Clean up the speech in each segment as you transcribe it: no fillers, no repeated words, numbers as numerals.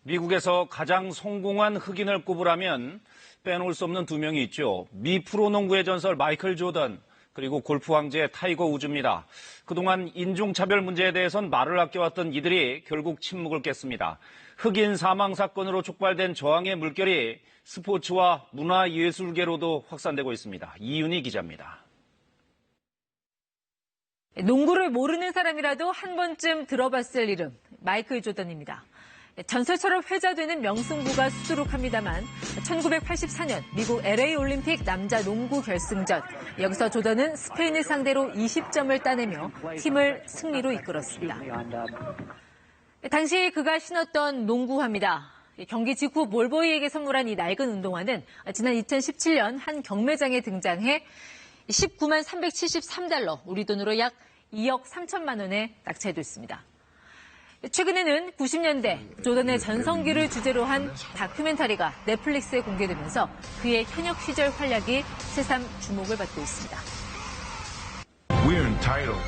미국에서 가장 성공한 흑인을 꼽으라면 빼놓을 수 없는 두 명이 있죠. 미 프로농구의 전설 마이클 조던, 그리고 골프 황제 타이거 우즈입니다. 그동안 인종차별 문제에 대해선 말을 아껴왔던 이들이 결국 침묵을 깼습니다. 흑인 사망 사건으로 촉발된 저항의 물결이 스포츠와 문화예술계로도 확산되고 있습니다. 이윤희 기자입니다. 농구를 모르는 사람이라도 한 번쯤 들어봤을 이름, 마이클 조던입니다. 전설처럼 회자되는 명승부가 수두룩합니다만 1984년 미국 LA 올림픽 남자 농구 결승전, 여기서 조던은 스페인을 상대로 20점을 따내며 팀을 승리로 이끌었습니다. 당시 그가 신었던 농구화입니다. 경기 직후 몰보이에게 선물한 이 낡은 운동화는 지난 2017년 한 경매장에 등장해 19만 373달러, 우리 돈으로 약 2억 3천만 원에 낙찰됐습니다. 최근에는 90년대 조던의 전성기를 주제로 한 다큐멘터리가 넷플릭스에 공개되면서 그의 현역 시절 활약이 새삼 주목을 받고 있습니다. We're entitled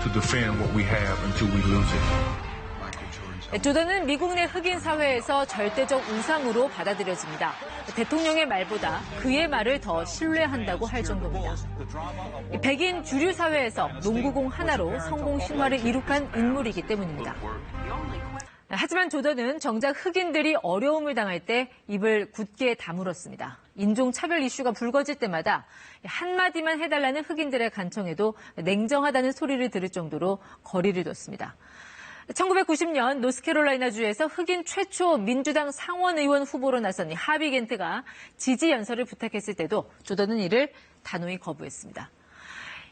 to defend what we have until we lose it. 조던은 미국 내 흑인 사회에서 절대적 우상으로 받아들여집니다. 대통령의 말보다 그의 말을 더 신뢰한다고 할 정도입니다. 백인 주류 사회에서 농구공 하나로 성공 신화를 이룩한 인물이기 때문입니다. 하지만 조던은 정작 흑인들이 어려움을 당할 때 입을 굳게 다물었습니다. 인종차별 이슈가 불거질 때마다 한마디만 해달라는 흑인들의 간청에도 냉정하다는 소리를 들을 정도로 거리를 뒀습니다. 1990년 노스캐롤라이나주에서 흑인 최초 민주당 상원의원 후보로 나선 하비 겐트가 지지 연설을 부탁했을 때도 조던은 이를 단호히 거부했습니다.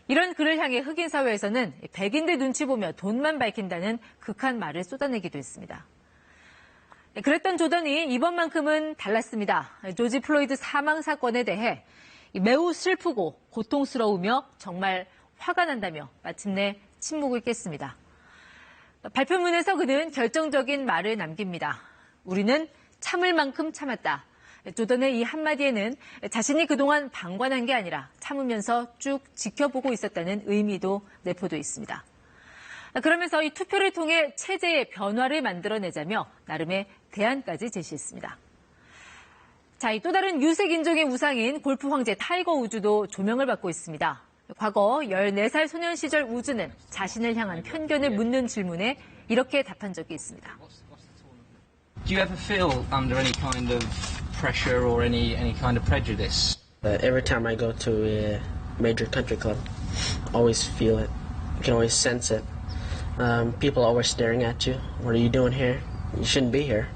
이런 그를 향해 흑인 사회에서는 백인들 눈치 보며 돈만 밝힌다는 극한 말을 쏟아내기도 했습니다. 그랬던 조던이 이번만큼은 달랐습니다. 조지 플로이드 사망 사건에 대해 매우 슬프고 고통스러우며 정말 화가 난다며 마침내 침묵을 깼습니다. 발표문에서 그는 결정적인 말을 남깁니다. 우리는 참을 만큼 참았다. 조던의 이 한마디에는 자신이 그동안 방관한 게 아니라 참으면서 쭉 지켜보고 있었다는 의미도 내포돼 있습니다. 그러면서 이 투표를 통해 체제의 변화를 만들어내자며 나름의 대안까지 제시했습니다. 자, 이 또 다른 유색 인종의 우상인 골프 황제 타이거 우즈도 조명을 받고 있습니다. 과거 14살 소년 시절 우즈는 자신을 향한 편견을 묻는 질문에 이렇게 답한 적이 있습니다. Do you ever feel under any kind of pressure or any kind of prejudice? Every time I go to a major country club, always feel it. You can always sense it. People are always staring at you. What are you doing here? You shouldn't be here.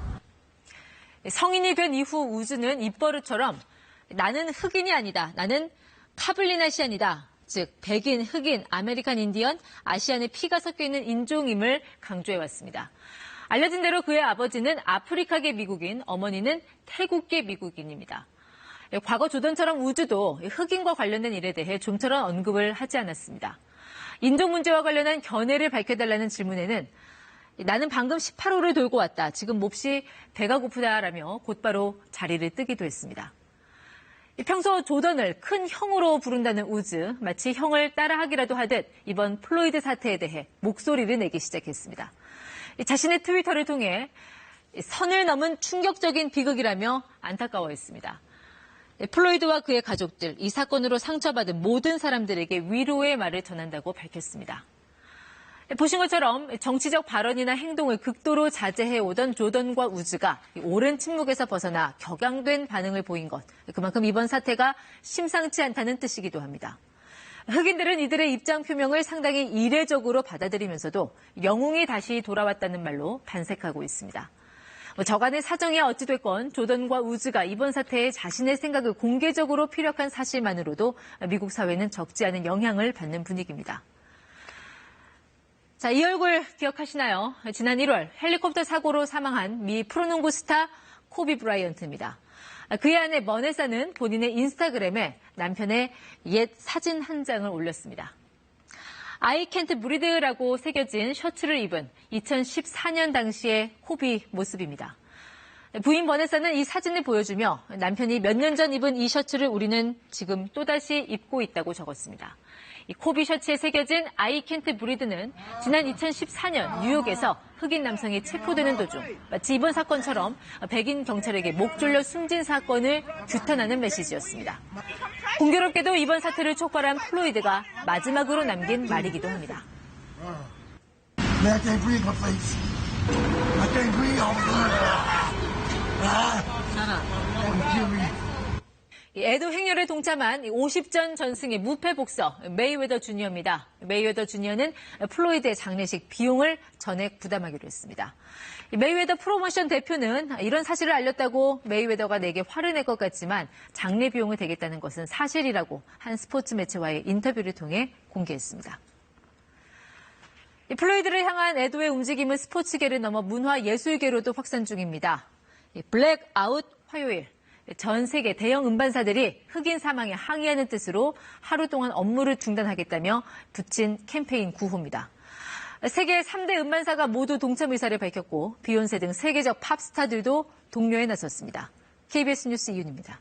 성인이 된 이후 우즈는 입버릇처럼 나는 흑인이 아니다. 나는 카블리나시안이다. 즉 백인, 흑인, 아메리칸 인디언, 아시안의 피가 섞여 있는 인종임을 강조해왔습니다. 알려진 대로 그의 아버지는 아프리카계 미국인, 어머니는 태국계 미국인입니다. 과거 조던처럼 우즈도 흑인과 관련된 일에 대해 좀처럼 언급을 하지 않았습니다. 인종 문제와 관련한 견해를 밝혀달라는 질문에는 나는 방금 18호를 돌고 왔다. 지금 몹시 배가 고프다라며 곧바로 자리를 뜨기도 했습니다. 평소 조던을 큰 형으로 부른다는 우즈, 마치 형을 따라하기라도 하듯 이번 플로이드 사태에 대해 목소리를 내기 시작했습니다. 자신의 트위터를 통해 선을 넘은 충격적인 비극이라며 안타까워했습니다. 플로이드와 그의 가족들, 이 사건으로 상처받은 모든 사람들에게 위로의 말을 전한다고 밝혔습니다. 보신 것처럼 정치적 발언이나 행동을 극도로 자제해오던 조던과 우즈가 오랜 침묵에서 벗어나 격양된 반응을 보인 것, 그만큼 이번 사태가 심상치 않다는 뜻이기도 합니다. 흑인들은 이들의 입장 표명을 상당히 이례적으로 받아들이면서도 영웅이 다시 돌아왔다는 말로 반색하고 있습니다. 저간의 사정이 어찌됐건 조던과 우즈가 이번 사태에 자신의 생각을 공개적으로 피력한 사실만으로도 미국 사회는 적지 않은 영향을 받는 분위기입니다. 자, 이 얼굴 기억하시나요? 지난 1월 헬리콥터 사고로 사망한 미 프로농구 스타 코비 브라이언트입니다. 그의 아내 머네사는 본인의 인스타그램에 남편의 옛 사진 한 장을 올렸습니다. I can't breathe라고 새겨진 셔츠를 입은 2014년 당시의 코비 모습입니다. 부인 버네사는 이 사진을 보여주며 남편이 몇 년 전 입은 이 셔츠를 우리는 지금 또다시 입고 있다고 적었습니다. 이 코비 셔츠에 새겨진 I can't breathe는 지난 2014년 뉴욕에서 흑인 남성이 체포되는 도중 마치 이번 사건처럼 백인 경찰에게 목 졸려 숨진 사건을 규탄하는 메시지였습니다. 공교롭게도 이번 사태를 촉발한 플로이드가 마지막으로 남긴 말이기도 합니다. Man, I can't breathe my face. I can't breathe all the time. 이 애도 행렬에 동참한 50전 전승의 무패 복서 메이웨더 주니어입니다. 메이웨더 주니어는 플로이드의 장례식 비용을 전액 부담하기로 했습니다. 메이웨더 프로모션 대표는 이런 사실을 알렸다고 메이웨더가 내게 화를 낼 것 같지만 장례 비용을 대겠다는 것은 사실이라고 한 스포츠 매체와의 인터뷰를 통해 공개했습니다. 플로이드를 향한 애도의 움직임은 스포츠계를 넘어 문화 예술계로도 확산 중입니다. 블랙아웃 화요일. 전 세계 대형 음반사들이 흑인 사망에 항의하는 뜻으로 하루 동안 업무를 중단하겠다며 붙인 캠페인 구호입니다. 세계 3대 음반사가 모두 동참 의사를 밝혔고 비욘세 등 세계적 팝스타들도 독려에 나섰습니다. KBS 뉴스 이윤입니다.